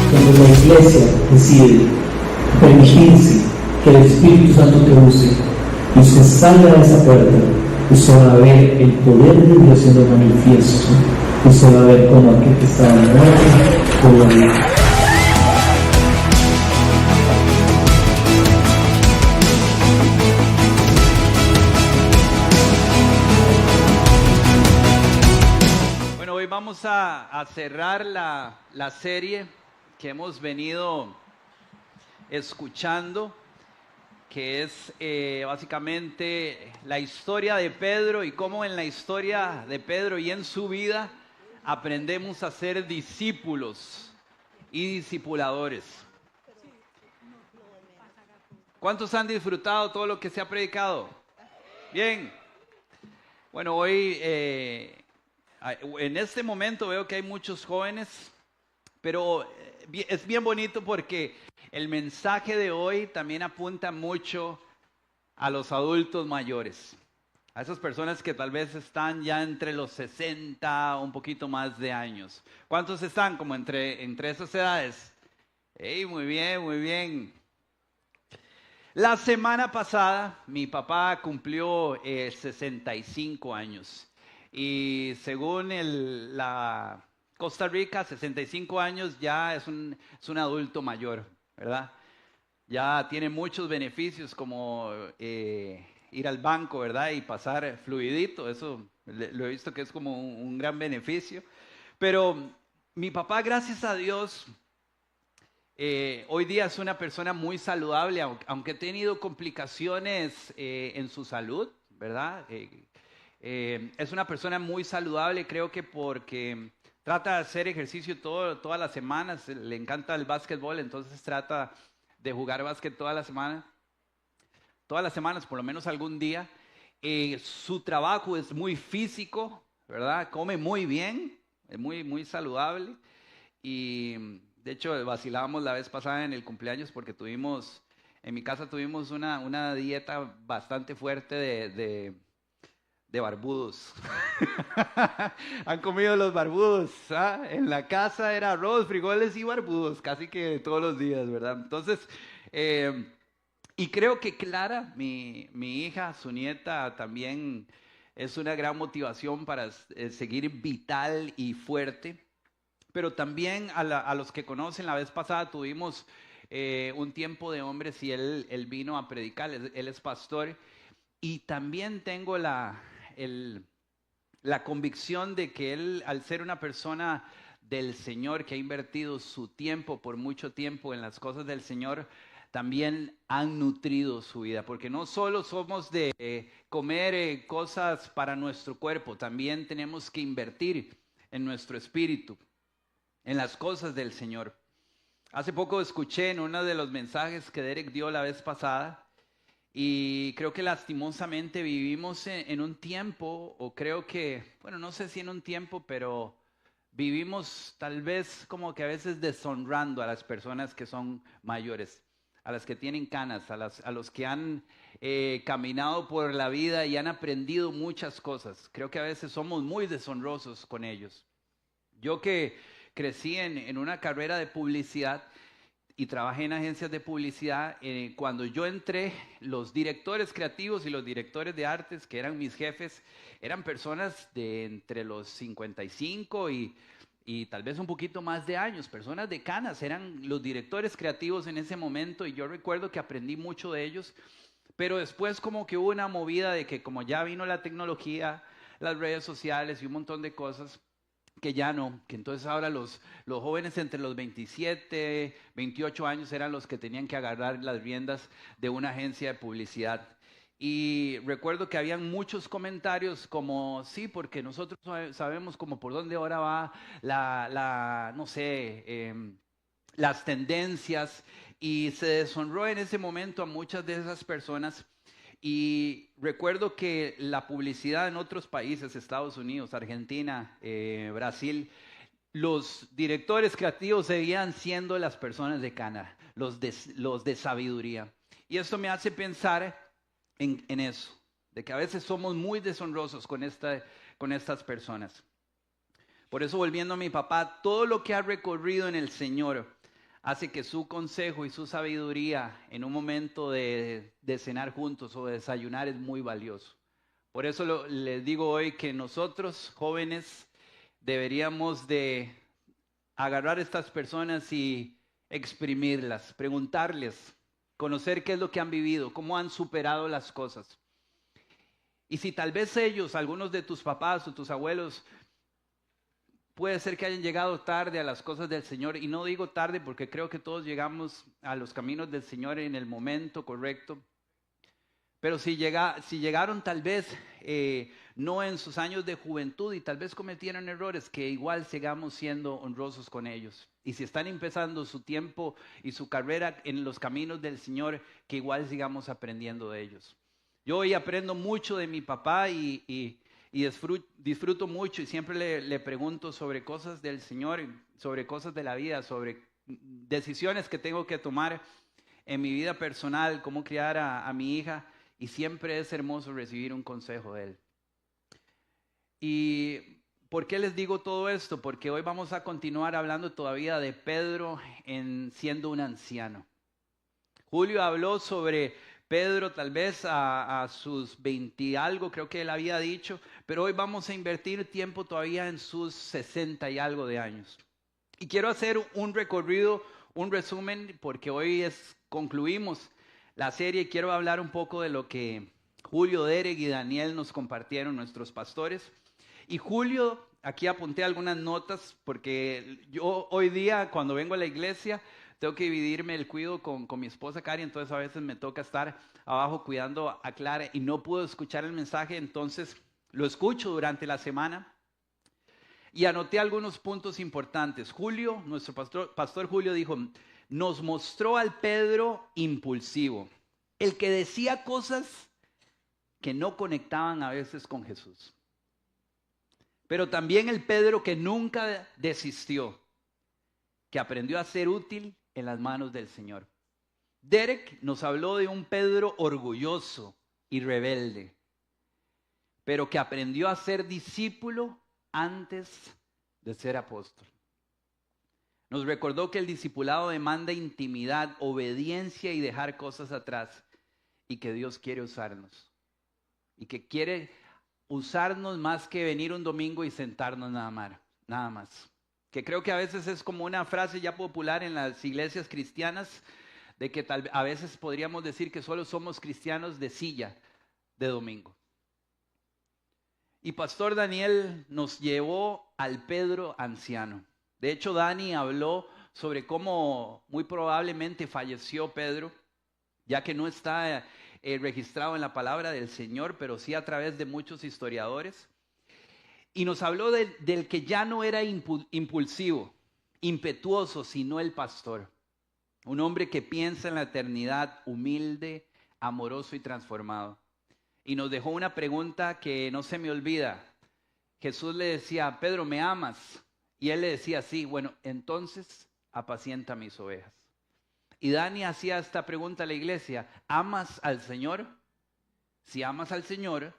Cuando la Iglesia decide permitirse que el Espíritu Santo te use y usted salga de esa puerta, usted va a ver el poder de Dios siendo manifiesto. Usted va a ver cómo aquel que estaba muerto pudo vivir. Bueno, hoy vamos a cerrar la serie que hemos venido escuchando, que es básicamente la historia de Pedro y cómo en la historia de Pedro y en su vida aprendemos a ser discípulos y discipuladores. ¿Cuántos han disfrutado todo lo que se ha predicado? Bien. Bueno, hoy en este momento veo que hay muchos jóvenes, pero es bien bonito porque el mensaje de hoy también apunta mucho a los adultos mayores, a esas personas que tal vez están ya entre los 60 o un poquito más de años. ¿Cuántos están como entre esas edades? ¡Hey, muy bien, muy bien! La semana pasada mi papá cumplió 65 años y según la Costa Rica, 65 años ya es un adulto mayor, ¿verdad? Ya tiene muchos beneficios como ir al banco, ¿verdad? Y pasar fluidito, eso lo he visto que es como un gran beneficio. Pero mi papá, gracias a Dios, hoy día es una persona muy saludable, aunque ha tenido complicaciones en su salud, ¿verdad? Es una persona muy saludable, creo que porque trata de hacer ejercicio todas las semanas, le encanta el básquetbol, entonces trata de jugar básquet toda la semana, todas las semanas, por lo menos algún día. Su trabajo es muy físico, ¿verdad? Come muy bien, es muy, muy saludable. Y de hecho vacilábamos la vez pasada en el cumpleaños porque en mi casa tuvimos una dieta bastante fuerte de barbudos. Han comido los barbudos, ¿ah? En la casa era arroz, frijoles y barbudos, casi que todos los días, ¿verdad? Entonces, y creo que Clara, mi hija, su nieta, también es una gran motivación para seguir vital y fuerte. Pero también a los que conocen, la vez pasada tuvimos un tiempo de hombres y él vino a predicar, él es pastor. Y también tengo la convicción de que él, al ser una persona del Señor que ha invertido su tiempo por mucho tiempo en las cosas del Señor, también han nutrido su vida, porque no solo somos de comer cosas para nuestro cuerpo, también tenemos que invertir en nuestro espíritu, en las cosas del Señor. Hace poco escuché en uno de los mensajes que Derek dio la vez pasada, y creo que lastimosamente vivimos en un tiempo, o creo que, bueno, no sé si en un tiempo, pero vivimos tal vez como que a veces deshonrando a las personas que son mayores, a las que tienen canas, a los que han caminado por la vida y han aprendido muchas cosas. Creo que a veces somos muy deshonrosos con ellos. Yo que crecí en una carrera de publicidad y trabajé en agencias de publicidad, cuando yo entré, los directores creativos y los directores de artes, que eran mis jefes, eran personas de entre los 55 y tal vez un poquito más de años, personas de canas, eran los directores creativos en ese momento, y yo recuerdo que aprendí mucho de ellos, pero después como que hubo una movida de que como ya vino la tecnología, las redes sociales y un montón de cosas, que ya no, que entonces ahora los jóvenes entre los 27, 28 años eran los que tenían que agarrar las riendas de una agencia de publicidad. Y recuerdo que habían muchos comentarios como, sí, porque nosotros sabemos como por dónde ahora va no sé, las tendencias, y se deshonró en ese momento a muchas de esas personas. Y recuerdo que la publicidad en otros países, Estados Unidos, Argentina, Brasil, los directores creativos seguían siendo las personas de cana, los de sabiduría. Y esto me hace pensar en eso, de que a veces somos muy deshonrosos con estas personas. Por eso, volviendo a mi papá, todo lo que ha recorrido en el Señor hace que su consejo y su sabiduría en un momento de cenar juntos o de desayunar es muy valioso. Por eso les digo hoy que nosotros, jóvenes, deberíamos de agarrar a estas personas y exprimirlas, preguntarles, conocer qué es lo que han vivido, cómo han superado las cosas. Y si tal vez ellos, algunos de tus papás o tus abuelos, puede ser que hayan llegado tarde a las cosas del Señor, y no digo tarde porque creo que todos llegamos a los caminos del Señor en el momento correcto, pero si llegaron tal vez no en sus años de juventud y tal vez cometieron errores, que igual sigamos siendo honrosos con ellos. Y si están empezando su tiempo y su carrera en los caminos del Señor, que igual sigamos aprendiendo de ellos. Yo hoy aprendo mucho de mi papá y disfruto mucho, y siempre le pregunto sobre cosas del Señor, sobre cosas de la vida, sobre decisiones que tengo que tomar en mi vida personal, cómo criar a mi hija, y siempre es hermoso recibir un consejo de él. ¿Y por qué les digo todo esto? Porque hoy vamos a continuar hablando todavía de Pedro siendo un anciano. Julio habló sobre Pedro tal vez a sus 20 y algo, creo que él había dicho, pero hoy vamos a invertir tiempo todavía en sus 60 y algo de años. Y quiero hacer un recorrido, un resumen, porque hoy concluimos la serie, y quiero hablar un poco de lo que Julio, Derek y Daniel nos compartieron, nuestros pastores. Y Julio, aquí apunté algunas notas, porque yo hoy día cuando vengo a la iglesia tengo que dividirme el cuidado con mi esposa Cari, entonces a veces me toca estar abajo cuidando a Clara y no puedo escuchar el mensaje, entonces lo escucho durante la semana. Y anoté algunos puntos importantes. Julio, nuestro pastor Julio dijo, nos mostró al Pedro impulsivo, el que decía cosas que no conectaban a veces con Jesús. Pero también el Pedro que nunca desistió, que aprendió a ser útil en las manos del Señor. Derek nos habló de un Pedro orgulloso y rebelde, pero que aprendió a ser discípulo antes de ser apóstol. Nos recordó que el discipulado demanda intimidad, obediencia y dejar cosas atrás, y que Dios quiere usarnos. Y que quiere usarnos más que venir un domingo y sentarnos nada más. Que creo que a veces es como una frase ya popular en las iglesias cristianas, de que a veces podríamos decir que solo somos cristianos de silla de domingo. Y Pastor Daniel nos llevó al Pedro anciano. De hecho, Dani habló sobre cómo muy probablemente falleció Pedro, ya que no está registrado en la palabra del Señor, pero sí a través de muchos historiadores. Y nos habló del que ya no era impulsivo, impetuoso, sino el pastor. Un hombre que piensa en la eternidad, humilde, amoroso y transformado. Y nos dejó una pregunta que no se me olvida. Jesús le decía, Pedro, ¿me amas? Y él le decía, sí, bueno, entonces apacienta mis ovejas. Y Dani hacía esta pregunta a la iglesia, ¿amas al Señor? Si amas al Señor,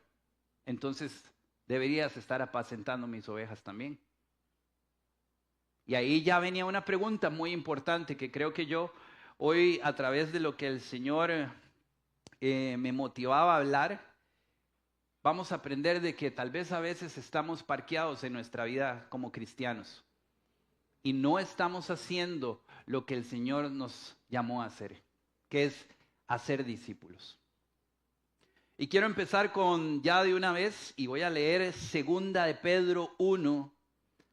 entonces deberías estar apacentando mis ovejas también. Y ahí ya venía una pregunta muy importante que creo que yo hoy, a través de lo que el Señor me motivaba a hablar, vamos a aprender de que tal vez a veces estamos parqueados en nuestra vida como cristianos y no estamos haciendo lo que el Señor nos llamó a hacer, que es hacer discípulos. Y quiero empezar ya de una vez, y voy a leer 2 de Pedro 1,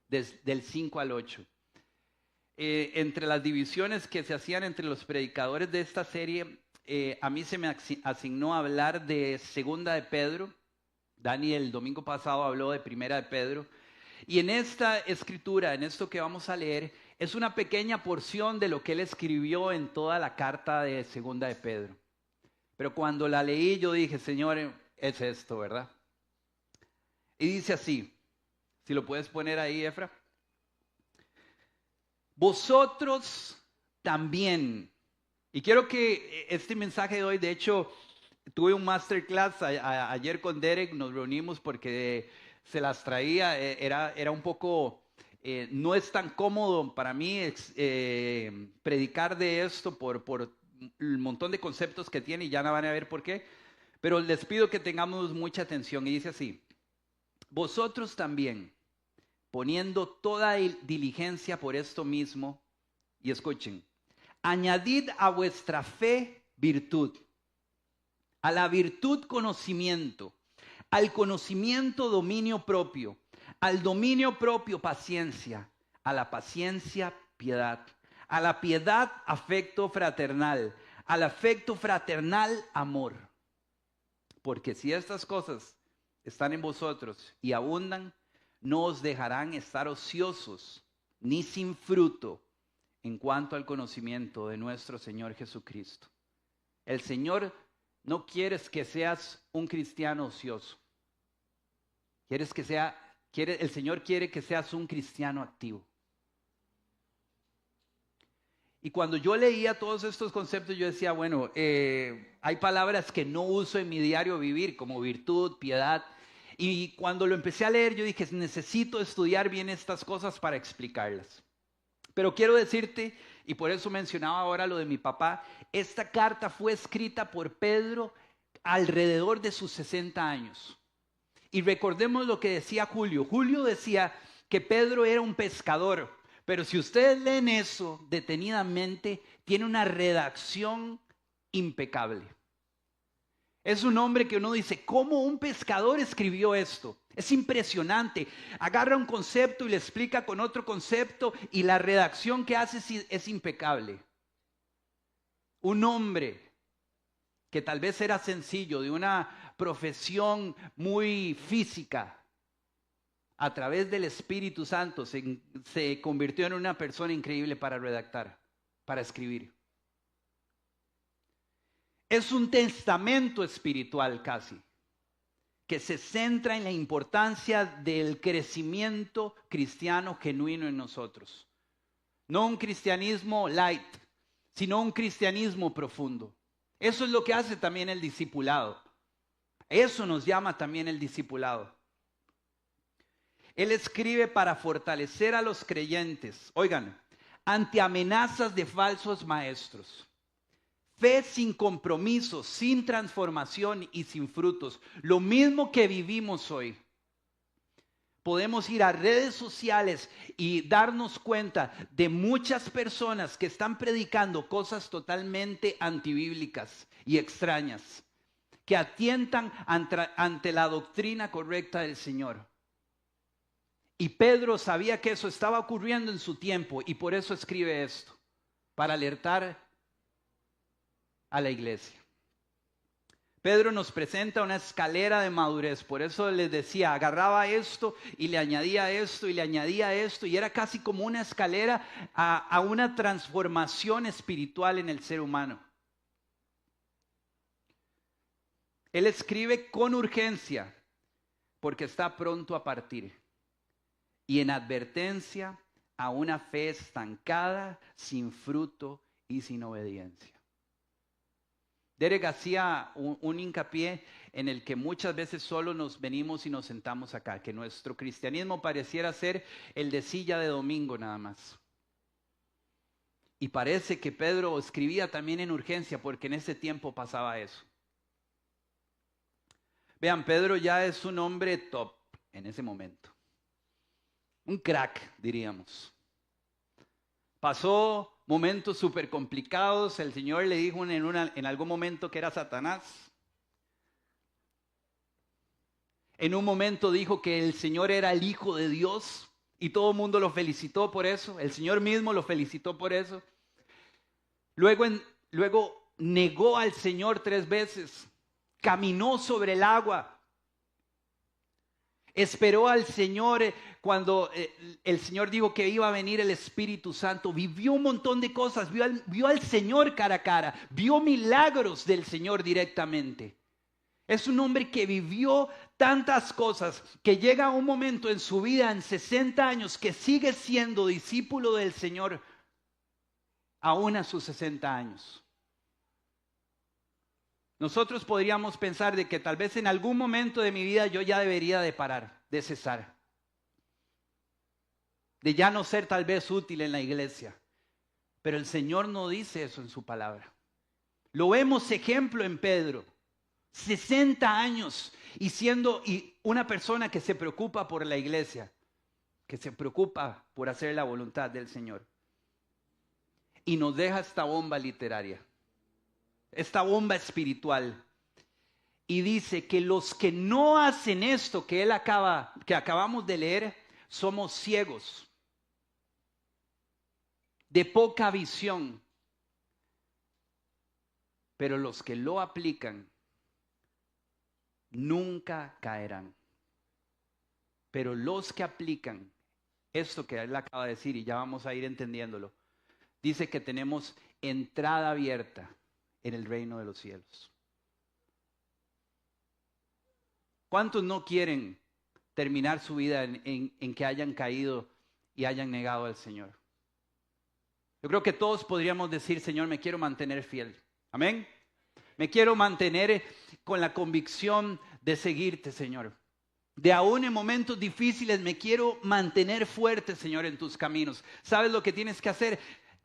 del 5 al 8. Entre las divisiones que se hacían entre los predicadores de esta serie, a mí se me asignó hablar de Segunda de Pedro. Dani el domingo pasado habló de Primera de Pedro. Y en esta escritura, en esto que vamos a leer, es una pequeña porción de lo que él escribió en toda la carta de Segunda de Pedro. Pero cuando la leí yo dije, Señor, es esto, ¿verdad? Y dice así, si lo puedes poner ahí, Efra. Vosotros también. Y quiero que este mensaje de hoy, de hecho, tuve un masterclass ayer con Derek, nos reunimos porque se las traía, era un poco, no es tan cómodo para mí predicar de esto por el montón de conceptos que tiene y ya no van a ver por qué, pero les pido que tengamos mucha atención y dice así, vosotros también, poniendo toda diligencia por esto mismo, y escuchen, añadid a vuestra fe virtud, a la virtud conocimiento, al conocimiento dominio propio, al dominio propio paciencia, a la paciencia piedad, a la piedad afecto fraternal, al afecto fraternal amor. Porque si estas cosas están en vosotros y abundan, no os dejarán estar ociosos ni sin fruto en cuanto al conocimiento de nuestro Señor Jesucristo. El Señor no quiere que seas un cristiano ocioso. El Señor quiere que seas un cristiano activo. Y cuando yo leía todos estos conceptos, yo decía, bueno, hay palabras que no uso en mi diario vivir, como virtud, piedad. Y cuando lo empecé a leer, yo dije, necesito estudiar bien estas cosas para explicarlas. Pero quiero decirte, y por eso mencionaba ahora lo de mi papá, esta carta fue escrita por Pedro alrededor de sus 60 años. Y recordemos lo que decía Julio. Julio decía que Pedro era un pescador, pero si ustedes leen eso detenidamente, tiene una redacción impecable. Es un hombre que uno dice, ¿cómo un pescador escribió esto? Es impresionante. Agarra un concepto y le explica con otro concepto y la redacción que hace es impecable. Un hombre que tal vez era sencillo, de una profesión muy física, a través del Espíritu Santo se convirtió en una persona increíble para redactar, para escribir. Es un testamento espiritual casi, que se centra en la importancia del crecimiento cristiano genuino en nosotros. No un cristianismo light, sino un cristianismo profundo. Eso es lo que hace también el discipulado. Eso nos llama también el discipulado. Él escribe para fortalecer a los creyentes, oigan, ante amenazas de falsos maestros. Fe sin compromiso, sin transformación y sin frutos. Lo mismo que vivimos hoy. Podemos ir a redes sociales y darnos cuenta de muchas personas que están predicando cosas totalmente antibíblicas y extrañas, que atientan ante la doctrina correcta del Señor. Y Pedro sabía que eso estaba ocurriendo en su tiempo y por eso escribe esto, para alertar a la iglesia. Pedro nos presenta una escalera de madurez, por eso les decía, agarraba esto y le añadía esto y le añadía esto y era casi como una escalera a una transformación espiritual en el ser humano. Él escribe con urgencia porque está pronto a partir y en advertencia a una fe estancada, sin fruto y sin obediencia. Derek hacía un hincapié en el que muchas veces solo nos venimos y nos sentamos acá, que nuestro cristianismo pareciera ser el de silla de domingo nada más. Y parece que Pedro escribía también en urgencia porque en ese tiempo pasaba eso. Vean, Pedro ya es un hombre top en ese momento. Un crack, diríamos. Pasó momentos súper complicados. El Señor le dijo en algún momento que era Satanás. En un momento dijo que el Señor era el Hijo de Dios. Y todo el mundo lo felicitó por eso. El Señor mismo lo felicitó por eso. Luego negó al Señor 3 veces. Caminó sobre el agua. Esperó al Señor cuando el Señor dijo que iba a venir el Espíritu Santo. Vivió un montón de cosas. Vio al Señor cara a cara. Vio milagros del Señor directamente. Es un hombre que vivió tantas cosas que llega un momento en su vida, en 60 años, que sigue siendo discípulo del Señor aún a sus 60 años. Nosotros podríamos pensar de que tal vez en algún momento de mi vida yo ya debería de parar, de cesar, de ya no ser tal vez útil en la iglesia. Pero el Señor no dice eso en su palabra. Lo vemos ejemplo en Pedro. 60 años y siendo una persona que se preocupa por la iglesia, que se preocupa por hacer la voluntad del Señor. Y nos deja esta bomba literaria, esta bomba espiritual. Y dice que los que no hacen esto que acabamos de leer, somos ciegos, de poca visión. Pero los que lo aplican nunca caerán. Pero los que aplican esto que él acaba de decir, y ya vamos a ir entendiéndolo, dice que tenemos entrada abierta en el reino de los cielos. ¿Cuántos no quieren terminar su vida en que hayan caído y hayan negado al Señor? Yo creo que todos podríamos decir, Señor, me quiero mantener fiel. Amén. Me quiero mantener con la convicción de seguirte, Señor. De aún en momentos difíciles me quiero mantener fuerte, Señor, en tus caminos. ¿Sabes lo que tienes que hacer?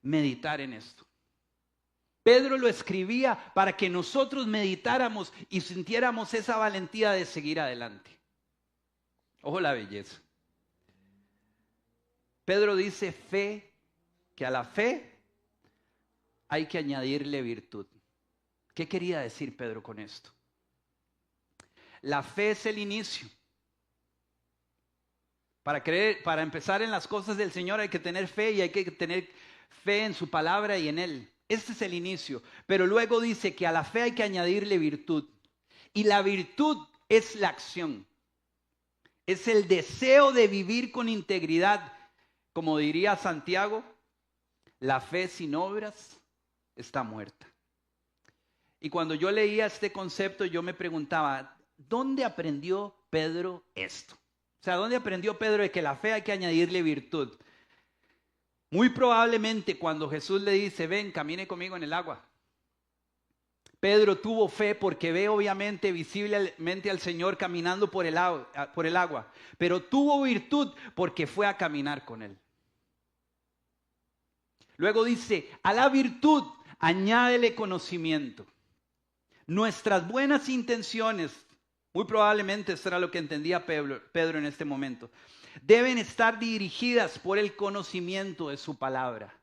Meditar en esto. Pedro lo escribía para que nosotros meditáramos y sintiéramos esa valentía de seguir adelante. Ojo la belleza. Pedro dice que a la fe hay que añadirle virtud. ¿Qué quería decir Pedro con esto? La fe es el inicio. Para empezar en las cosas del Señor hay que tener fe y hay que tener fe en su palabra y en Él. Este es el inicio. Pero luego dice que a la fe hay que añadirle virtud. Y la virtud es la acción. Es el deseo de vivir con integridad. Como diría Santiago, la fe sin obras está muerta. Y cuando yo leía este concepto, yo me preguntaba, ¿dónde aprendió Pedro esto? O sea, ¿dónde aprendió Pedro de que la fe hay que añadirle virtud? Muy probablemente cuando Jesús le dice, ven, camine conmigo en el agua. Pedro tuvo fe porque ve obviamente visiblemente al Señor caminando por el agua. Pero tuvo virtud porque fue a caminar con Él. Luego dice, a la virtud añádele conocimiento. Nuestras buenas intenciones, muy probablemente esto era lo que entendía Pedro en este momento, deben estar dirigidas por el conocimiento de su palabra.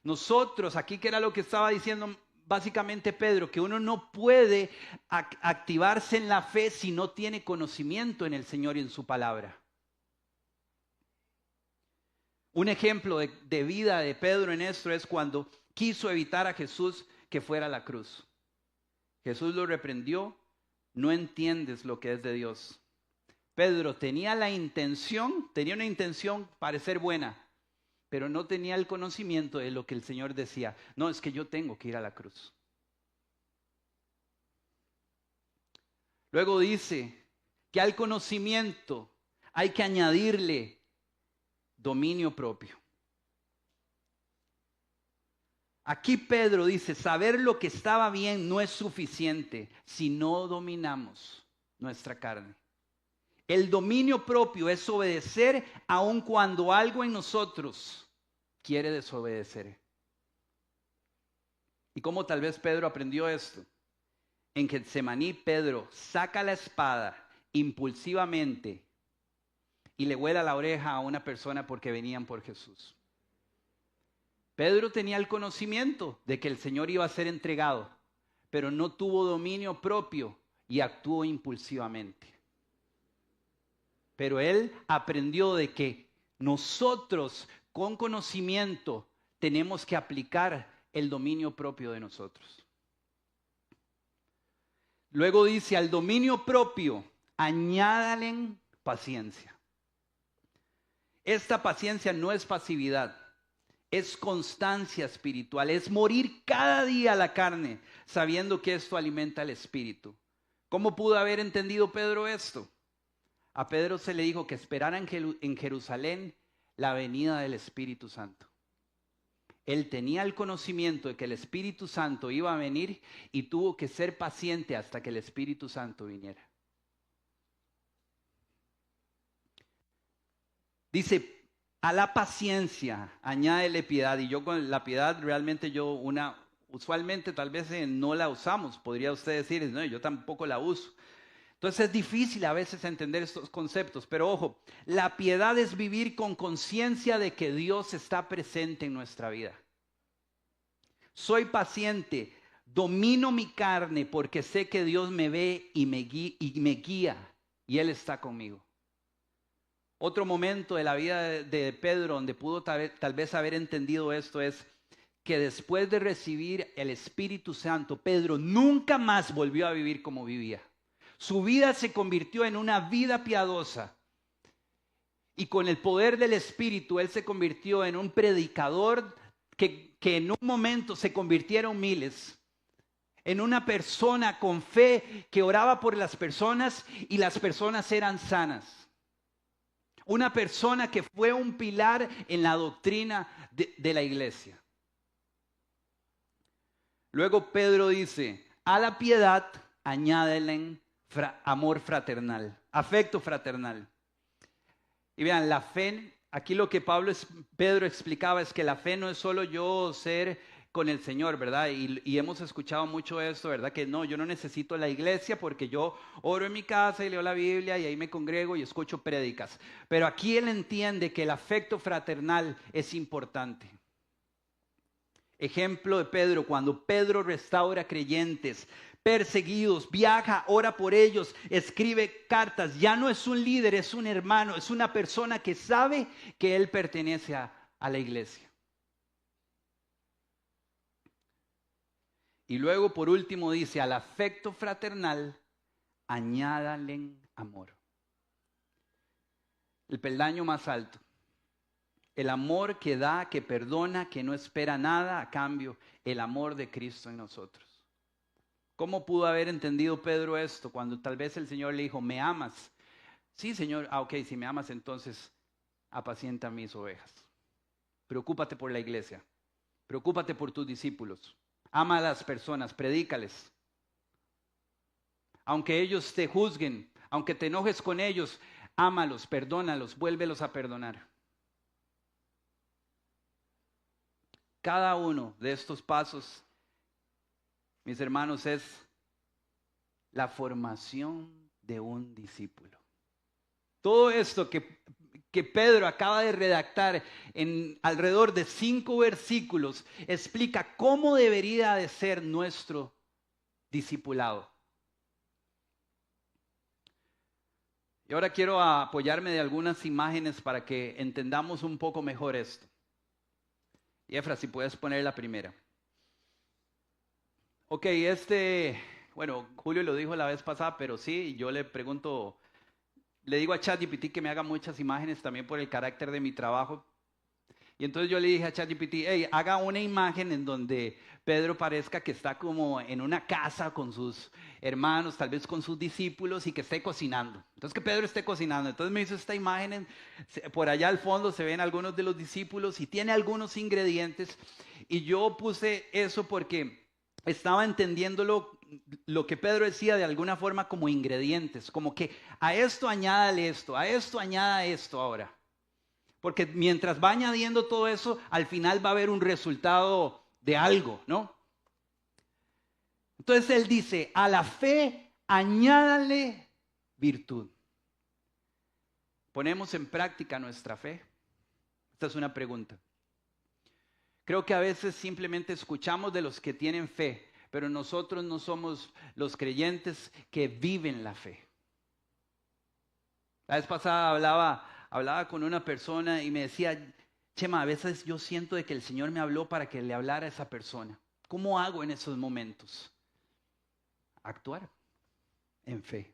Nosotros, aquí que era lo que estaba diciendo básicamente Pedro, que uno no puede activarse en la fe si no tiene conocimiento en el Señor y en su palabra. Un ejemplo de vida de Pedro en esto es cuando quiso evitar a Jesús que fuera a la cruz. Jesús lo reprendió, no entiendes lo que es de Dios. Pedro tenía una intención parecer buena, pero no tenía el conocimiento de lo que el Señor decía. No, es que yo tengo que ir a la cruz. Luego dice que al conocimiento hay que añadirle dominio propio. Aquí Pedro dice, saber lo que estaba bien no es suficiente si no dominamos nuestra carne. El dominio propio es obedecer aun cuando algo en nosotros quiere desobedecer. ¿Y cómo tal vez Pedro aprendió esto? En Getsemaní Pedro saca la espada impulsivamente y le vuela la oreja a una persona porque venían por Jesús. Pedro tenía el conocimiento de que el Señor iba a ser entregado, pero no tuvo dominio propio y actuó impulsivamente. Pero él aprendió de que nosotros con conocimiento tenemos que aplicar el dominio propio de nosotros. Luego dice, al dominio propio, añádale paciencia. Esta paciencia no es pasividad, es constancia espiritual, es morir cada día a la carne, sabiendo que esto alimenta el espíritu. ¿Cómo pudo haber entendido Pedro esto? A Pedro se le dijo que esperara en Jerusalén la venida del Espíritu Santo. Él tenía el conocimiento de que el Espíritu Santo iba a venir y tuvo que ser paciente hasta que el Espíritu Santo viniera. Dice, a la paciencia añádele piedad. Y yo con la piedad realmente usualmente tal vez no la usamos. Podría usted decir, no, yo tampoco la uso. Entonces es difícil a veces entender estos conceptos, pero ojo, la piedad es vivir con conciencia de que Dios está presente en nuestra vida. Soy paciente, domino mi carne porque sé que Dios me ve y me guía y Él está conmigo. Otro momento de la vida de Pedro donde pudo tal vez haber entendido esto es que después de recibir el Espíritu Santo, Pedro nunca más volvió a vivir como vivía. Su vida se convirtió en una vida piadosa. Y con el poder del Espíritu, él se convirtió en un predicador que en un momento se convirtieron miles. En una persona con fe que oraba por las personas y las personas eran sanas. Una persona que fue un pilar en la doctrina de la iglesia. Luego Pedro dice, a la piedad añádele amor fraternal, afecto fraternal. Y vean, la fe, aquí lo que Pedro explicaba es que la fe no es solo yo ser con el Señor, ¿verdad? Y hemos escuchado mucho esto, ¿verdad? Que no, yo no necesito la iglesia porque yo oro en mi casa y leo la Biblia y ahí me congrego y escucho prédicas. Pero aquí él entiende que el afecto fraternal es importante. Ejemplo de Pedro, cuando Pedro restaura creyentes perseguidos, viaja, ora por ellos, escribe cartas, ya no es un líder, es un hermano, es una persona que sabe que él pertenece a la iglesia. Y luego por último dice, al afecto fraternal, añádale amor. El peldaño más alto. El amor que da, que perdona, que no espera nada a cambio. El amor de Cristo en nosotros. ¿Cómo pudo haber entendido Pedro esto cuando tal vez el Señor le dijo, ¿me amas? Sí, Señor. Ok, si me amas entonces apacienta mis ovejas. Preocúpate por la iglesia. Preocúpate por tus discípulos. Ama a las personas, predícales. Aunque ellos te juzguen, aunque te enojes con ellos, ámalos, perdónalos, vuélvelos a perdonar. Cada uno de estos pasos, mis hermanos, es la formación de un discípulo. Todo esto que Pedro acaba de redactar en alrededor de 5 versículos explica cómo debería de ser nuestro discipulado. Y ahora quiero apoyarme de algunas imágenes para que entendamos un poco mejor esto. Y Efra, si puedes poner la primera. Ok, bueno, Julio lo dijo la vez pasada, pero sí, yo le digo a ChatGPT que me haga muchas imágenes también por el carácter de mi trabajo. Y entonces yo le dije a ChatGPT, hey, haga una imagen en donde Pedro parezca que está como en una casa con sus hermanos, tal vez con sus discípulos y que esté cocinando. Entonces que Pedro esté cocinando. Entonces me hizo esta imagen, por allá al fondo se ven algunos de los discípulos y tiene algunos ingredientes. Y yo puse eso porque estaba entendiendo lo que Pedro decía de alguna forma como ingredientes, como que a esto añádale esto, a esto añada esto ahora. Porque mientras va añadiendo todo eso, al final va a haber un resultado de algo, ¿no? Entonces él dice, a la fe añádale virtud. ¿Ponemos en práctica nuestra fe? Esta es una pregunta. Creo que a veces simplemente escuchamos de los que tienen fe, pero nosotros no somos los creyentes que viven la fe. La vez pasada hablaba con una persona y me decía, Chema, a veces yo siento de que el Señor me habló para que le hablara a esa persona. ¿Cómo hago en esos momentos? Actuar en fe.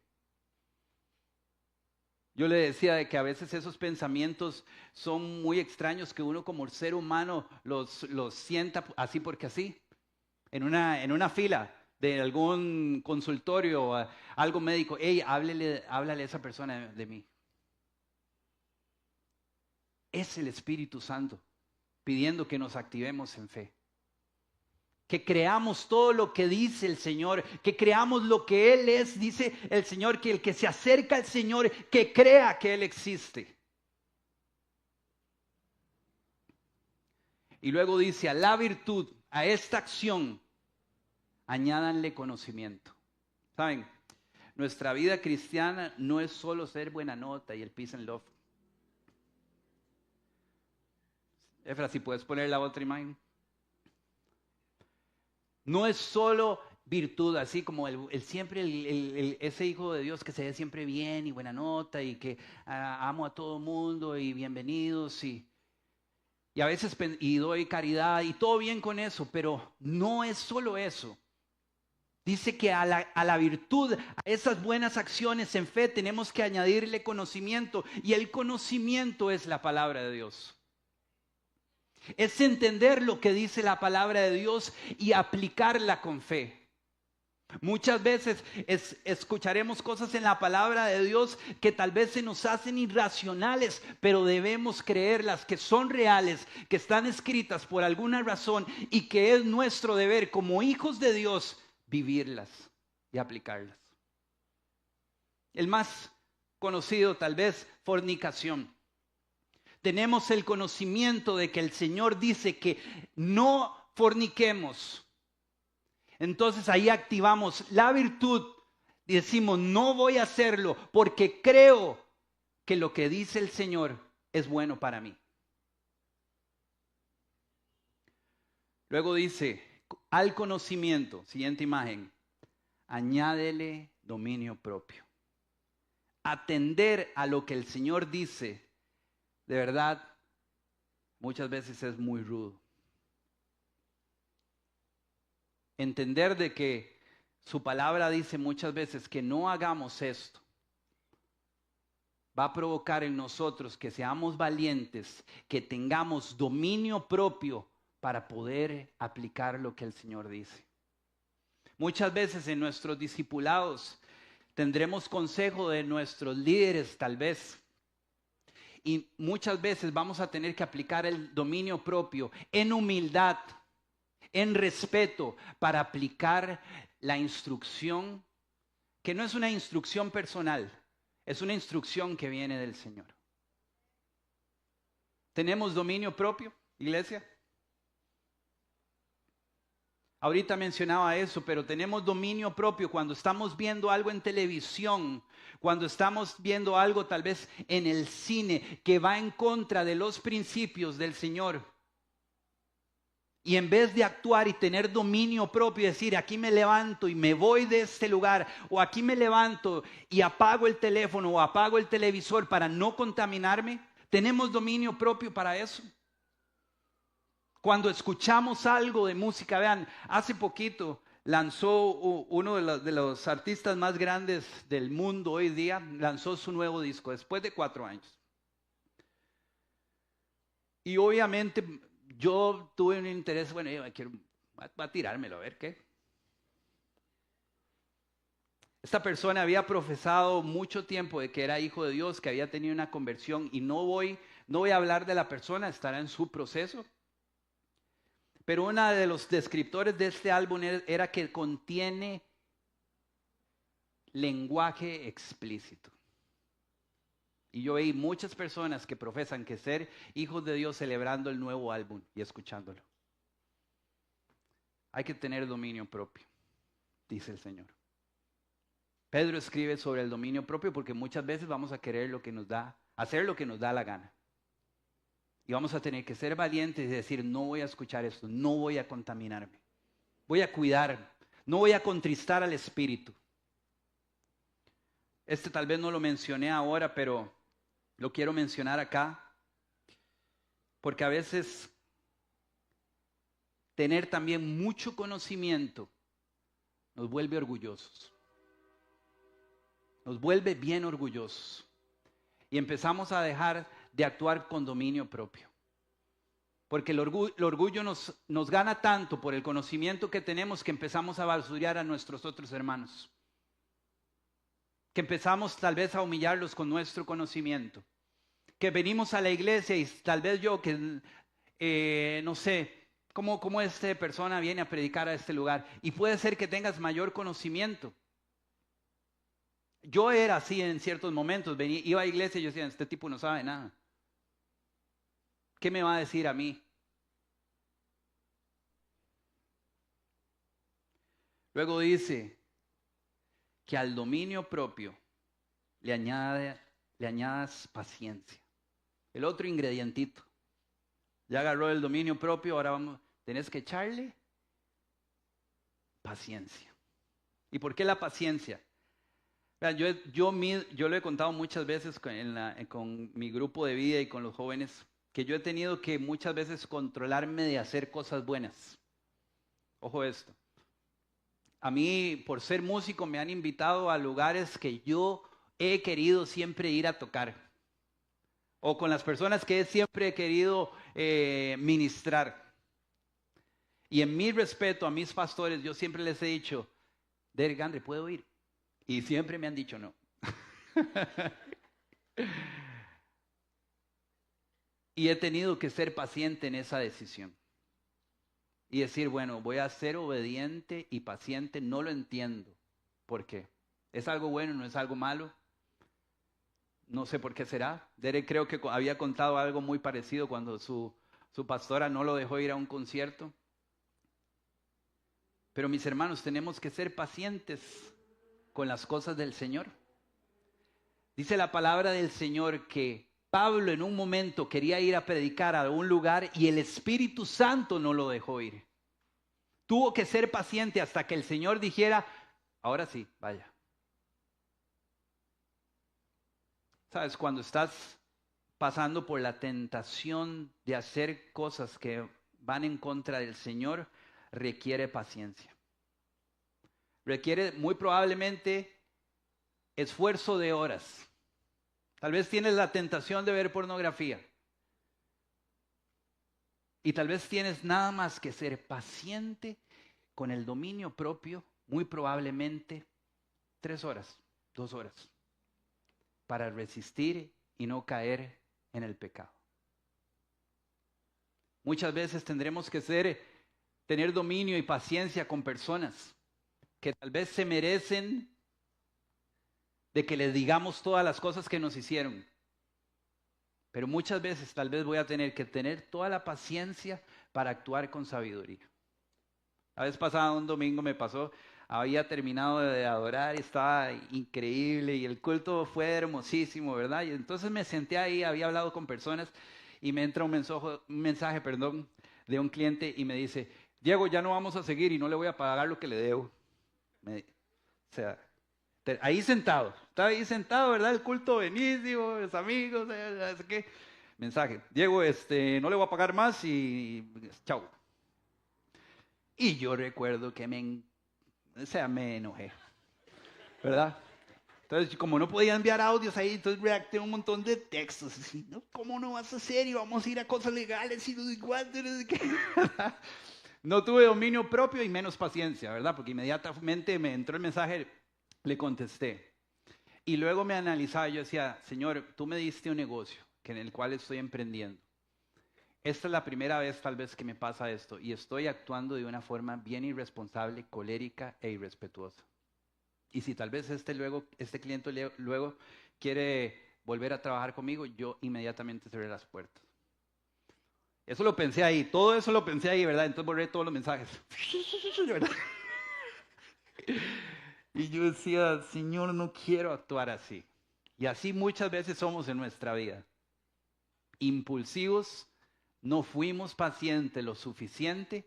Yo le decía de que a veces esos pensamientos son muy extraños, que uno como ser humano los sienta así porque así, en una fila de algún consultorio o algo médico. Hey, háblale a esa persona de mí. Es el Espíritu Santo pidiendo que nos activemos en fe. Que creamos todo lo que dice el Señor, que creamos lo que Él es. Dice el Señor que el que se acerca al Señor, que crea que Él existe. Y luego dice, a la virtud, a esta acción, añádanle conocimiento. ¿Saben? Nuestra vida cristiana no es solo ser buena nota y el peace and love. Efra, si puedes poner la otra imagen. No es solo virtud, así como ese hijo de Dios que se ve siempre bien y buena nota y que amo a todo mundo y bienvenidos y a veces y doy caridad y todo bien con eso, pero no es solo eso. Dice que a la virtud, a esas buenas acciones en fe tenemos que añadirle conocimiento, y el conocimiento es la palabra de Dios. Es entender lo que dice la palabra de Dios y aplicarla con fe. Muchas veces escucharemos cosas en la palabra de Dios que tal vez se nos hacen irracionales, pero debemos creerlas, que son reales, que están escritas por alguna razón y que es nuestro deber como hijos de Dios vivirlas y aplicarlas. El más conocido tal vez, fornicación. Tenemos el conocimiento de que el Señor dice que no forniquemos. Entonces ahí activamos la virtud y decimos, no voy a hacerlo porque creo que lo que dice el Señor es bueno para mí. Luego dice, al conocimiento, siguiente imagen, añádele dominio propio. Atender a lo que el Señor dice, de verdad, muchas veces es muy rudo. Entender de que su palabra dice muchas veces que no hagamos esto, va a provocar en nosotros que seamos valientes, que tengamos dominio propio para poder aplicar lo que el Señor dice. Muchas veces en nuestros discipulados tendremos consejo de nuestros líderes tal vez. Y muchas veces vamos a tener que aplicar el dominio propio en humildad, en respeto, para aplicar la instrucción, que no es una instrucción personal, es una instrucción que viene del Señor. ¿Tenemos dominio propio, iglesia? Ahorita mencionaba eso, pero tenemos dominio propio cuando estamos viendo algo en televisión, cuando estamos viendo algo tal vez en el cine que va en contra de los principios del Señor. Y en vez de actuar y tener dominio propio y decir, aquí me levanto y me voy de este lugar, o aquí me levanto y apago el teléfono o apago el televisor para no contaminarme, ¿tenemos dominio propio para eso? Cuando escuchamos algo de música, vean, hace poquito lanzó uno de los artistas más grandes del mundo hoy día, lanzó su nuevo disco después de 4 años. Y obviamente yo tuve un interés, bueno, yo voy a tirármelo, a ver qué. Esta persona había profesado mucho tiempo de que era hijo de Dios, que había tenido una conversión, y no voy a hablar de la persona, estará en su proceso. Pero uno de los descriptores de este álbum era que contiene lenguaje explícito. Y yo vi muchas personas que profesan que ser hijos de Dios celebrando el nuevo álbum y escuchándolo. Hay que tener dominio propio, dice el Señor. Pedro escribe sobre el dominio propio porque muchas veces vamos a querer hacer lo que nos da la gana. Y vamos a tener que ser valientes y decir, no voy a escuchar esto, no voy a contaminarme. Voy a cuidar, no voy a contristar al Espíritu. Tal vez no lo mencioné ahora, pero Lo quiero mencionar acá porque a veces tener también mucho conocimiento nos vuelve orgullosos. Nos vuelve bien orgullosos. Y empezamos a dejar de actuar con dominio propio. Porque el orgullo nos gana tanto por el conocimiento que tenemos que empezamos a basurear a nuestros otros hermanos. Que empezamos tal vez a humillarlos con nuestro conocimiento. Que venimos a la iglesia y tal vez yo que, no sé, cómo esta persona viene a predicar a este lugar. Y puede ser que tengas mayor conocimiento. Yo era así en ciertos momentos, iba a la iglesia y yo decía, este tipo no sabe nada. ¿Qué me va a decir a mí? Luego dice que al dominio propio le añadas paciencia. El otro ingredientito. Ya agarró el dominio propio, ahora tenés que echarle paciencia. ¿Y por qué la paciencia? Yo lo he contado muchas veces con mi grupo de vida y con los jóvenes, que yo he tenido que muchas veces controlarme de hacer cosas buenas. Ojo esto. A mí, por ser músico, me han invitado a lugares que yo he querido siempre ir a tocar. O con las personas que siempre he querido ministrar. Y en mi respeto a mis pastores, yo siempre les he dicho, Derek Andre, ¿puedo ir? Y siempre me han dicho no. Y he tenido que ser paciente en esa decisión. Y decir, bueno, voy a ser obediente y paciente, no lo entiendo. ¿Por qué? ¿Es algo bueno, no es algo malo? No sé por qué será. Derek creo que había contado algo muy parecido cuando su pastora no lo dejó ir a un concierto. Pero mis hermanos, tenemos que ser pacientes con las cosas del Señor. Dice la palabra del Señor que Pablo en un momento quería ir a predicar a un lugar y el Espíritu Santo no lo dejó ir. Tuvo que ser paciente hasta que el Señor dijera, ahora sí, vaya. ¿Sabes? Cuando estás pasando por la tentación de hacer cosas que van en contra del Señor, requiere paciencia. Requiere muy probablemente esfuerzo de horas. Tal vez tienes la tentación de ver pornografía. Y tal vez tienes nada más que ser paciente con el dominio propio, muy probablemente 3 horas, 2 horas, para resistir y no caer en el pecado. Muchas veces tendremos que tener dominio y paciencia con personas que tal vez se merecen de que les digamos todas las cosas que nos hicieron. Pero muchas veces tal vez voy a tener que tener toda la paciencia para actuar con sabiduría. La vez pasada, un domingo me pasó, había terminado de adorar y estaba increíble y el culto fue hermosísimo, ¿verdad? Y entonces me senté ahí, había hablado con personas y me entra un mensaje de un cliente y me dice, Diego, ya no vamos a seguir y no le voy a pagar lo que le debo. Ahí sentado, estaba ahí sentado, ¿verdad? El culto buenísimo, los amigos, así que mensaje, Diego, no le voy a pagar más y chao. Y yo recuerdo que me enojé, ¿verdad? Entonces, como no podía enviar audios ahí, entonces redacté un montón de textos. Así, ¿no? ¿Cómo no vas a hacer? Y vamos a ir a cosas legales y igual. No tuve dominio propio y menos paciencia, ¿verdad? Porque inmediatamente me entró el mensaje, le contesté. Y luego me analizaba, yo decía, Señor, tú me diste un negocio en el cual estoy emprendiendo. Esta es la primera vez tal vez que me pasa esto y estoy actuando de una forma bien irresponsable, colérica e irrespetuosa. Y si tal vez este cliente luego quiere volver a trabajar conmigo, yo inmediatamente cerré las puertas. Eso lo pensé ahí, todo eso lo pensé ahí, ¿verdad? Entonces borré todos los mensajes. ¿Verdad? Y yo decía, Señor, no quiero actuar así. Y así muchas veces somos en nuestra vida. Impulsivos, no fuimos pacientes lo suficiente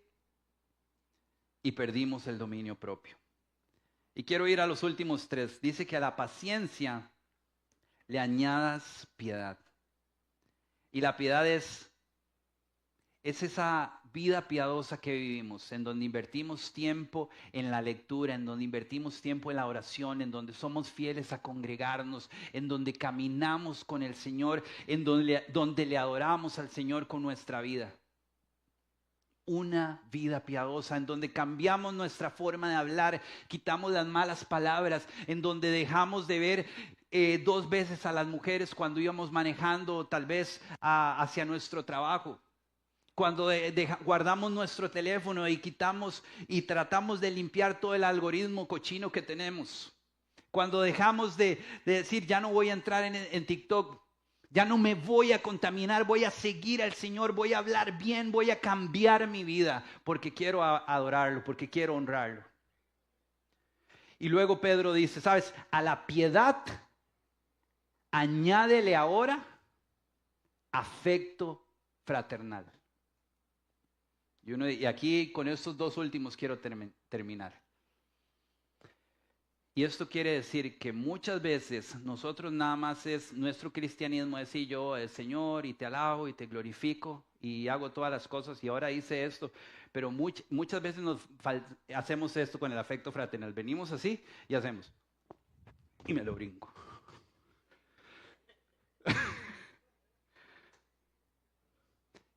y perdimos el dominio propio. Y quiero ir a los últimos 3. Dice que a la paciencia le añadas piedad. Y la piedad es esa vida piadosa que vivimos, en donde invertimos tiempo en la lectura, en donde invertimos tiempo en la oración, en donde somos fieles a congregarnos, en donde caminamos con el Señor, en donde le adoramos al Señor con nuestra vida. Una vida piadosa, en donde cambiamos nuestra forma de hablar, quitamos las malas palabras, en donde dejamos de ver 2 veces a las mujeres cuando íbamos manejando tal vez hacia nuestro trabajo. Cuando guardamos nuestro teléfono y quitamos y tratamos de limpiar todo el algoritmo cochino que tenemos. Cuando dejamos de decir, ya no voy a entrar en TikTok, ya no me voy a contaminar, voy a seguir al Señor, voy a hablar bien, voy a cambiar mi vida porque quiero adorarlo, porque quiero honrarlo. Y luego Pedro dice, ¿sabes? A la piedad añádele ahora afecto fraternal. Y aquí con estos 2 últimos quiero terminar. Y esto quiere decir que muchas veces nosotros nada más es nuestro cristianismo, decir yo, el Señor, y te alabo y te glorifico y hago todas las cosas y ahora hice esto. Pero muchas veces hacemos esto con el afecto fraternal. Venimos así y hacemos. Y me lo brinco.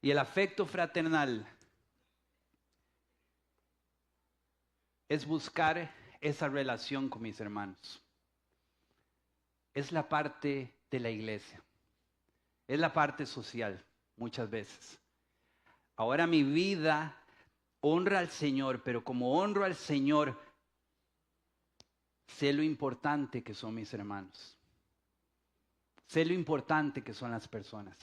Y el afecto fraternal es buscar esa relación con mis hermanos. Es la parte de la iglesia. Es la parte social, muchas veces. Ahora mi vida honra al Señor, pero como honro al Señor, sé lo importante que son mis hermanos. Sé lo importante que son las personas.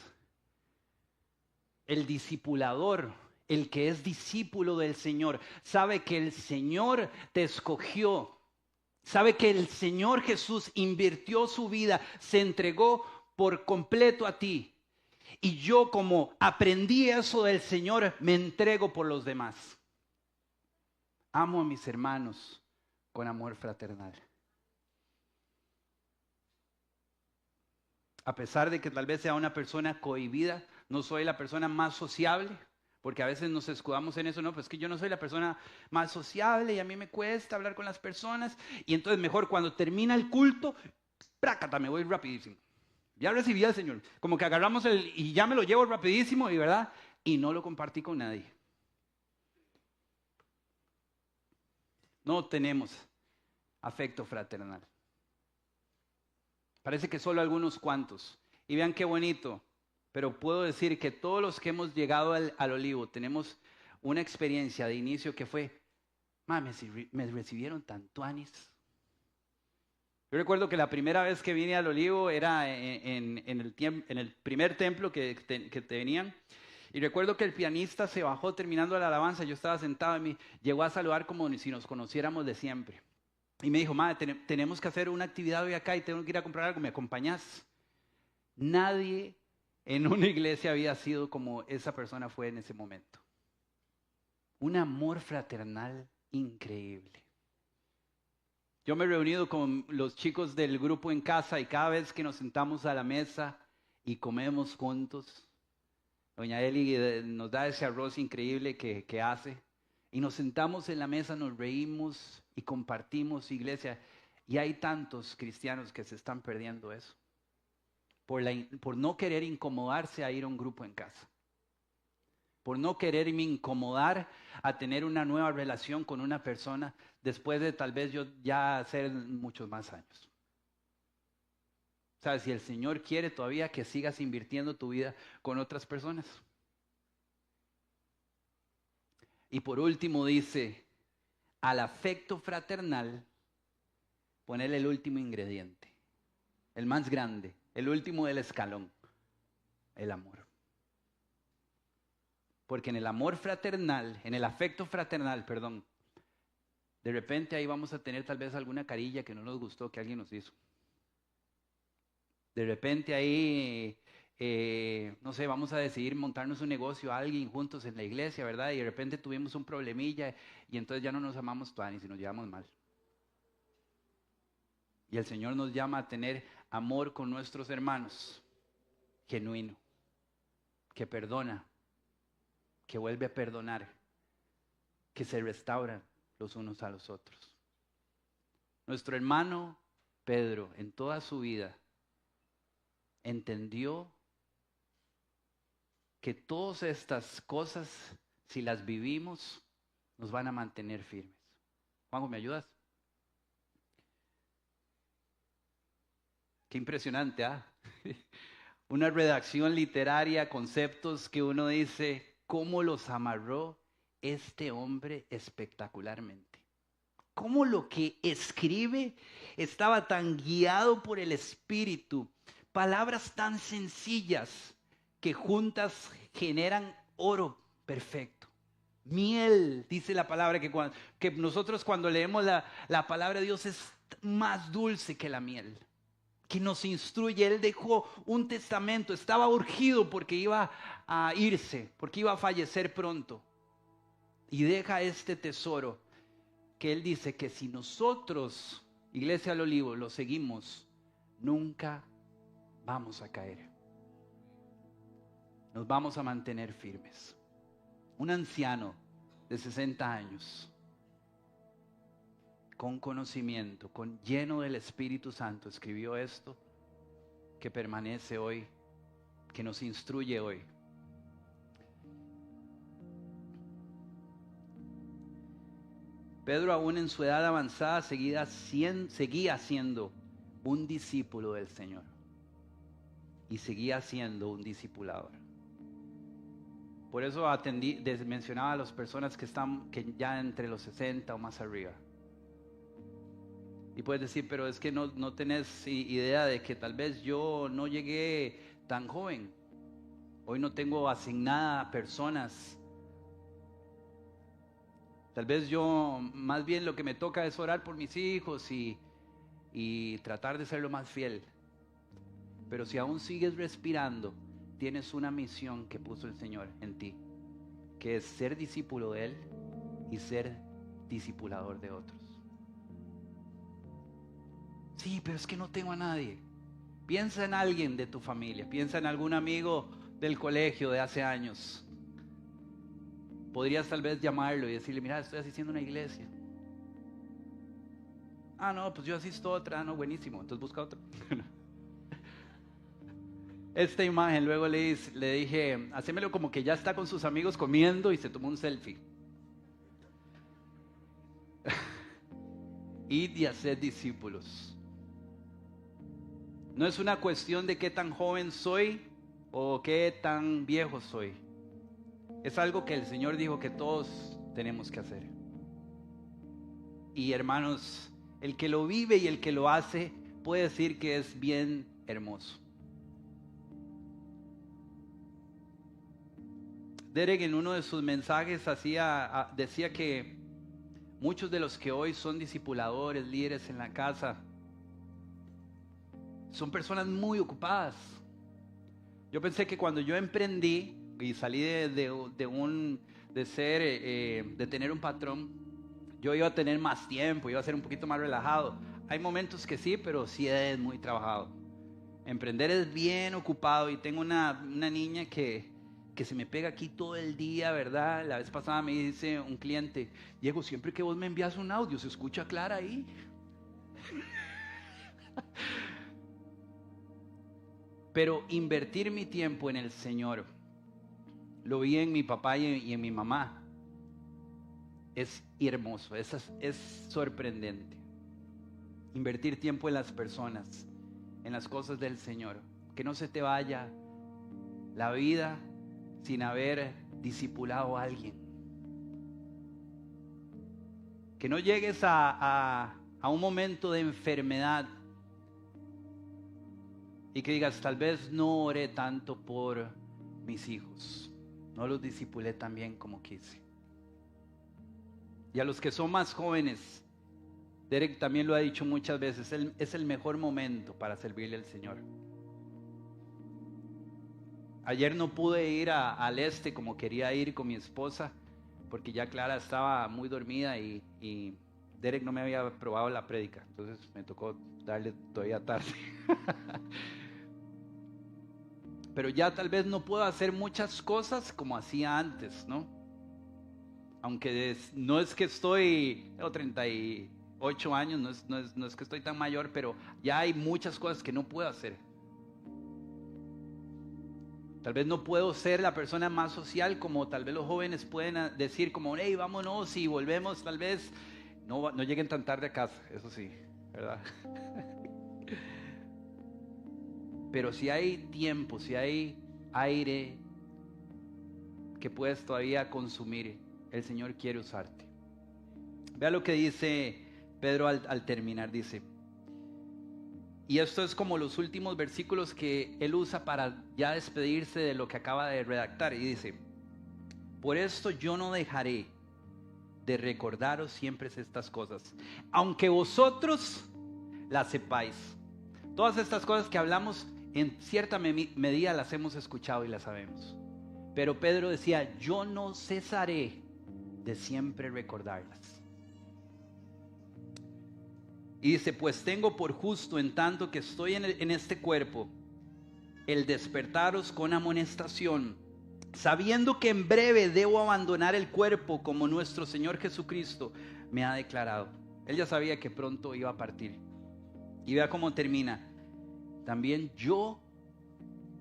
El discipulador, el que es discípulo del Señor, sabe que el Señor te escogió. Sabe que el Señor Jesús invirtió su vida, se entregó por completo a ti. Y yo, como aprendí eso del Señor, me entrego por los demás. Amo a mis hermanos con amor fraternal. A pesar de que tal vez sea una persona cohibida, no soy la persona más sociable, porque a veces nos escudamos en eso, no, pues que yo no soy la persona más sociable y a mí me cuesta hablar con las personas, y entonces mejor cuando termina el culto, prácata, me voy rapidísimo. Ya recibí al Señor, como que agarramos y ya me lo llevo rapidísimo, y verdad, y no lo compartí con nadie. No tenemos afecto fraternal. Parece que solo algunos cuantos. Y vean qué bonito. Pero puedo decir que todos los que hemos llegado al Olivo tenemos una experiencia de inicio que fue, me recibieron tan tuanis. Yo recuerdo que la primera vez que vine al Olivo era en el primer templo que tenían. Y recuerdo que el pianista se bajó terminando la alabanza. Yo estaba sentado y me llegó a saludar como si nos conociéramos de siempre. Y me dijo, tenemos que hacer una actividad hoy acá y tengo que ir a comprar algo, ¿me acompañás? Nadie en una iglesia había sido como esa persona fue en ese momento. Un amor fraternal increíble. Yo me he reunido con los chicos del grupo en casa y cada vez que nos sentamos a la mesa y comemos juntos, doña Eli nos da ese arroz increíble que hace. Y nos sentamos en la mesa, nos reímos y compartimos, iglesia. Y hay tantos cristianos que se están perdiendo eso. Por no querer incomodarse a ir a un grupo en casa. Por no quererme incomodar a tener una nueva relación con una persona después de tal vez yo ya hacer muchos más años. ¿Sabes? Si el Señor quiere todavía que sigas invirtiendo tu vida con otras personas. Y por último dice, al afecto fraternal, ponerle el último ingrediente, el más grande, el último del escalón, el amor. Porque en el amor fraternal, en el afecto fraternal, perdón, de repente ahí vamos a tener tal vez alguna carilla que no nos gustó que alguien nos hizo. De repente ahí... no sé, vamos a decidir montarnos un negocio a alguien juntos en la iglesia, ¿verdad? Y de repente tuvimos un problemilla y entonces ya no nos amamos tuanis y nos llevamos mal. Y el Señor nos llama a tener amor con nuestros hermanos, genuino, que perdona, que vuelve a perdonar, que se restauran los unos a los otros. Nuestro hermano Pedro, en toda su vida, entendió que todas estas cosas, si las vivimos, nos van a mantener firmes. Juanjo, ¿me ayudas? Qué impresionante, ¿ah? Una redacción literaria, conceptos que uno dice, ¿cómo los amarró este hombre espectacularmente? ¿Cómo lo que escribe estaba tan guiado por el Espíritu? Palabras tan sencillas que juntas generan oro perfecto. Miel, dice la palabra, que nosotros cuando leemos la palabra de Dios es más dulce que la miel, que nos instruye. Él dejó un testamento, estaba urgido porque iba a irse, porque iba a fallecer pronto. Y deja este tesoro que él dice que si nosotros, Iglesia del Olivo, lo seguimos, nunca vamos a caer. Nos vamos a mantener firmes. Un anciano de 60 años, con conocimiento, lleno del Espíritu Santo, escribió esto que permanece hoy, que nos instruye hoy. Pedro, aún en su edad avanzada, seguía siendo un discípulo del Señor y seguía siendo un discipulador. Por eso mencionaba a las personas que están ya entre los 60 o más arriba. Y puedes decir, pero es que no tenés idea de que tal vez yo no llegué tan joven. Hoy no tengo asignada personas. Tal vez yo, más bien lo que me toca es orar por mis hijos y tratar de ser lo más fiel. Pero si aún sigues respirando, tienes una misión que puso el Señor en ti, que es ser discípulo de Él y ser discipulador de otros. Sí, pero es que no tengo a nadie. Piensa en alguien de tu familia, piensa en algún amigo del colegio de hace años. Podrías tal vez llamarlo y decirle, mira, estoy asistiendo a una iglesia. Ah, no, pues yo asisto a otra. Ah, no, buenísimo, entonces busca otra. Esta imagen, luego le dije, hacémelo como que ya está con sus amigos comiendo y se tomó un selfie. Id y haced discípulos. No es una cuestión de qué tan joven soy o qué tan viejo soy. Es algo que el Señor dijo que todos tenemos que hacer. Y hermanos, el que lo vive y el que lo hace puede decir que es bien hermoso. Derek en uno de sus mensajes decía que muchos de los que hoy son discipuladores, líderes en la casa, son personas muy ocupadas. Yo pensé que cuando yo emprendí y salí de tener un patrón, yo iba a tener más tiempo, iba a ser un poquito más relajado. Hay momentos que sí, pero sí es muy trabajado. Emprender es bien ocupado y tengo una niña que se me pega aquí todo el día, ¿verdad? La vez pasada me dice un cliente, Diego, siempre que vos me envías un audio, se escucha clara ahí. Pero invertir mi tiempo en el Señor, lo vi en mi papá y en mi mamá, es hermoso, es sorprendente. Invertir tiempo en las personas, en las cosas del Señor. Que no se te vaya la vida sin haber discipulado a alguien. Que no llegues a un momento de enfermedad y que digas, tal vez no oré tanto por mis hijos, no los discipulé tan bien como quise. Y a los que son más jóvenes, Derek también lo ha dicho muchas veces, es el mejor momento para servirle al Señor. Ayer no pude ir al este como quería ir con mi esposa, porque ya Clara estaba muy dormida y Derek no me había probado la prédica, entonces me tocó darle todavía tarde. Pero ya tal vez no puedo hacer muchas cosas como hacía antes, ¿no? Aunque no es que tengo 38 años, no es que estoy tan mayor, pero ya hay muchas cosas que no puedo hacer. Tal vez no puedo ser la persona más social como tal vez los jóvenes pueden decir como, hey, vámonos y volvemos, tal vez no lleguen tan tarde a casa, eso sí, ¿verdad? Pero si hay tiempo, si hay aire que puedes todavía consumir, el Señor quiere usarte. Vea lo que dice Pedro al terminar, dice, y esto es como los últimos versículos que él usa para ya despedirse de lo que acaba de redactar, y dice, por esto yo no dejaré de recordaros siempre estas cosas, aunque vosotros las sepáis. Todas estas cosas que hablamos, en cierta medida las hemos escuchado y las sabemos. Pero Pedro decía, yo no cesaré de siempre recordarlas. Y dice, pues tengo por justo, en tanto que estoy en este cuerpo, el despertaros con amonestación, sabiendo que en breve debo abandonar el cuerpo, como nuestro Señor Jesucristo me ha declarado. Él ya sabía que pronto iba a partir. Y vea cómo termina. También yo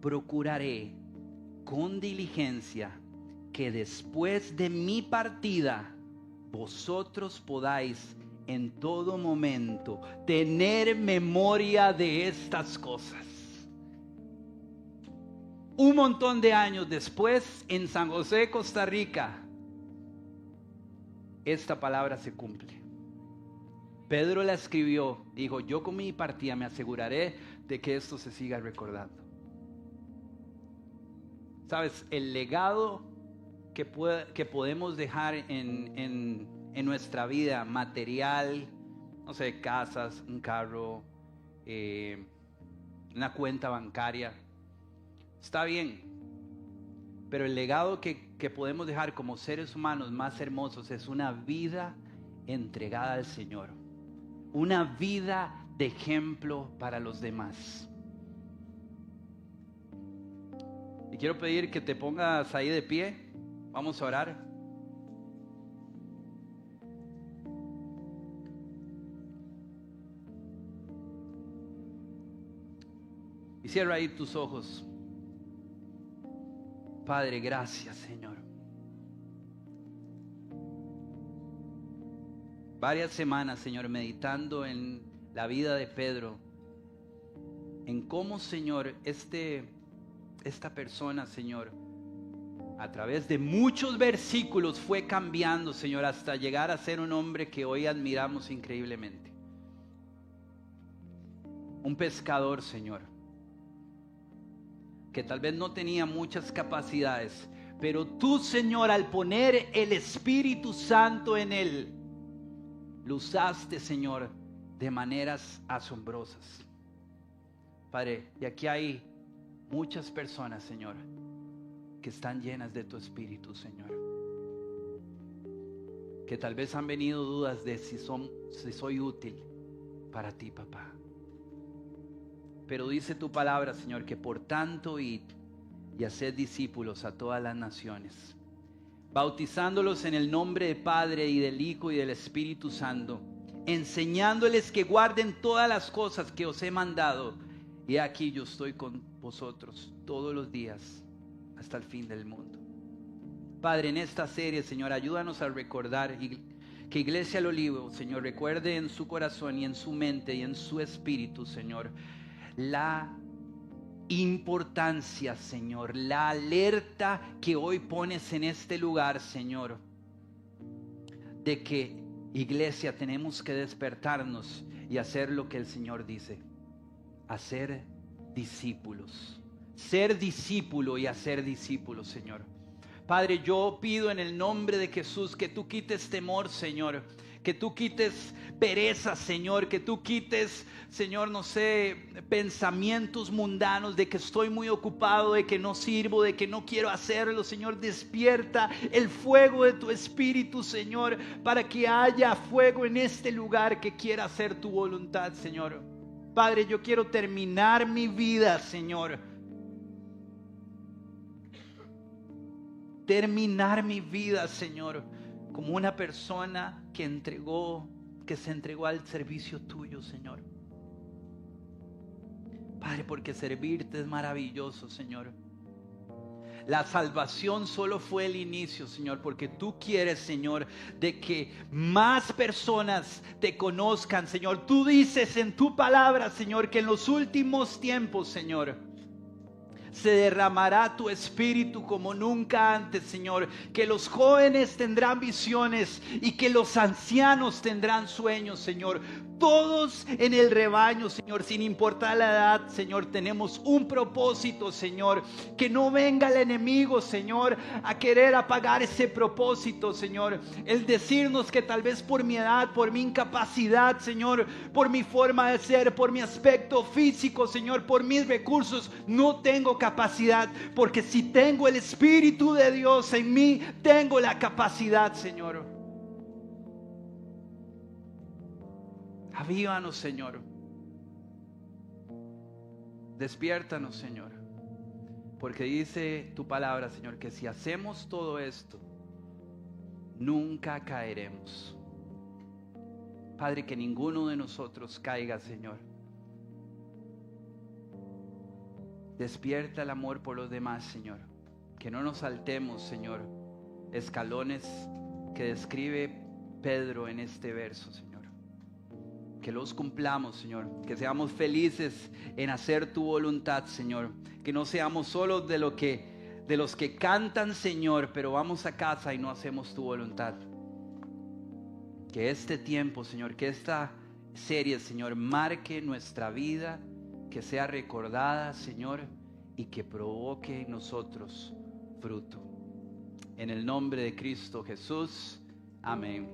procuraré con diligencia que después de mi partida vosotros podáis en todo momento tener memoria de estas cosas. Un montón de años después, en San José, Costa Rica, esta palabra se cumple. Pedro la escribió, dijo, yo con mi partida me aseguraré de que esto se siga recordando. Sabes, el legado que podemos dejar en nuestra vida material, no sé, casas, un carro, una cuenta bancaria, está bien, pero el legado que podemos dejar como seres humanos más hermosos es una vida entregada al Señor, una vida de ejemplo para los demás. Y quiero pedir que te pongas ahí de pie, vamos a orar. Y cierra ahí tus ojos. Padre, gracias, Señor. Varias semanas, Señor, meditando en la vida de Pedro, en cómo, Señor, esta persona, Señor, a través de muchos versículos fue cambiando, Señor, hasta llegar a ser un hombre que hoy admiramos increíblemente. Un pescador, Señor, que tal vez no tenía muchas capacidades, pero tú, Señor, al poner el Espíritu Santo en él, lo usaste, Señor, de maneras asombrosas. Padre, y aquí hay muchas personas, Señor, que están llenas de tu Espíritu, Señor, que tal vez han venido dudas de si soy útil para ti, papá. Pero dice tu palabra, Señor, que por tanto id y haced discípulos a todas las naciones, bautizándolos en el nombre del Padre y del Hijo y del Espíritu Santo, enseñándoles que guarden todas las cosas que os he mandado. Y aquí yo estoy con vosotros todos los días hasta el fin del mundo. Padre, en esta serie, Señor, ayúdanos a recordar que Iglesia El Olivo, Señor, recuerde en su corazón y en su mente y en su espíritu, Señor, la importancia, Señor, la alerta que hoy pones en este lugar, Señor, de que, Iglesia, tenemos que despertarnos y hacer lo que el Señor dice: hacer discípulos, ser discípulo y hacer discípulos, Señor. Padre, yo pido en el nombre de Jesús que tú quites temor, Señor, Que tú quites pereza, Señor. Que tú quites, Señor, no sé, pensamientos mundanos de que estoy muy ocupado, de que no sirvo, de que no quiero hacerlo. Señor, despierta el fuego de tu Espíritu, Señor, para que haya fuego en este lugar que quiera hacer tu voluntad, Señor. Padre, yo quiero terminar mi vida, Señor. Terminar mi vida, Señor, como una persona que se entregó al servicio tuyo, Señor. Padre, porque servirte es maravilloso, Señor. La salvación solo fue el inicio, Señor, porque tú quieres, Señor, de que más personas te conozcan, Señor. Tú dices en tu palabra, Señor, que en los últimos tiempos, Señor, se derramará tu espíritu como nunca antes, Señor. Que los jóvenes tendrán visiones y que los ancianos tendrán sueños, Señor. Todos en el rebaño, Señor, sin importar la edad, Señor, tenemos un propósito, Señor. Que no venga el enemigo, Señor, a querer apagar ese propósito, Señor. El decirnos que tal vez por mi edad, por mi incapacidad, Señor, por mi forma de ser, por mi aspecto físico, Señor, por mis recursos, no tengo capacidad. Porque si tengo el Espíritu de Dios en mí, tengo la capacidad, Señor. Avívanos, Señor. Despiértanos, Señor. Porque dice tu palabra, Señor, que si hacemos todo esto, nunca caeremos. Padre, que ninguno de nosotros caiga, Señor. Despierta el amor por los demás, Señor. Que no nos saltemos, Señor, escalones que describe Pedro en este verso, Señor. Que los cumplamos, Señor. Que seamos felices en hacer tu voluntad, Señor. Que no seamos solo de los que cantan, Señor, pero vamos a casa y no hacemos tu voluntad. Que este tiempo, Señor, que esta serie, Señor, marque nuestra vida, que sea recordada, Señor, y que provoque en nosotros fruto. En el nombre de Cristo Jesús. Amén.